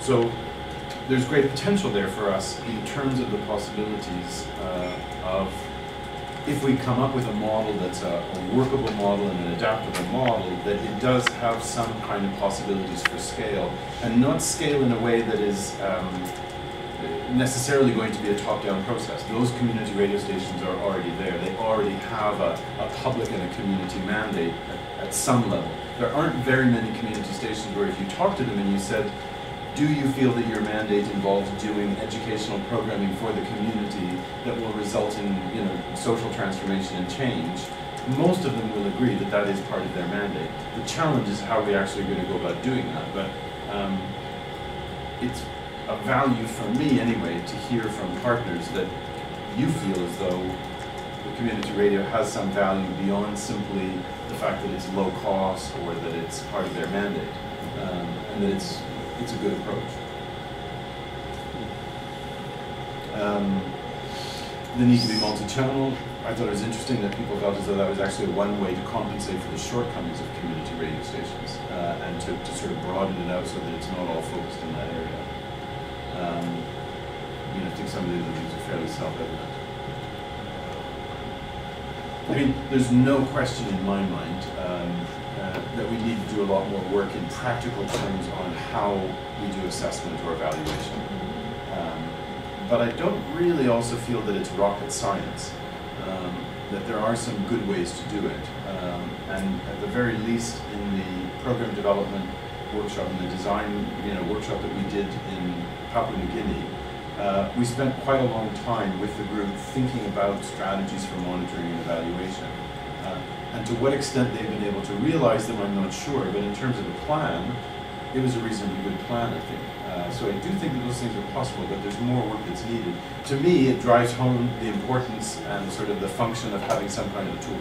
So there's great potential there for us in terms of the possibilities of, if we come up with a model that's a workable model and an adaptable model, that it does have some kind of possibilities for scale, and not scale in a way that is necessarily going to be a top-down process. Those community radio stations are already there. They already have a public and a community mandate at some level. There aren't very many community stations where if you talk to them and you said, do you feel that your mandate involves doing educational programming for the community that will result in, you know, social transformation and change? Most of them will agree that that is part of their mandate. The challenge is how we're actually going to go about doing that. But it's a value for me anyway to hear from partners that you feel as though the community radio has some value beyond simply the fact that it's low cost or that it's part of their mandate, and that it's a good approach. The need to be multi-channel. I thought it was interesting that people felt as though that was actually one way to compensate for the shortcomings of community radio stations, and to sort of broaden it out so that it's not all focused in that area. You know, I think some of the other things are fairly self-evident. I mean, there's no question in my mind that we need to do a lot more work in practical terms on how we do assessment or evaluation. But I don't really also feel that it's rocket science, that there are some good ways to do it. And at the very least, in the program development workshop and the design workshop that we did in Papua New Guinea, we spent quite a long time with the group thinking about strategies for monitoring and evaluation. And to what extent they've been able to realize them, I'm not sure, but in terms of a plan, it was a reasonably good plan, I think. So I do think that those things are possible, but there's more work that's needed. To me, it drives home the importance and sort of the function of having some kind of tool.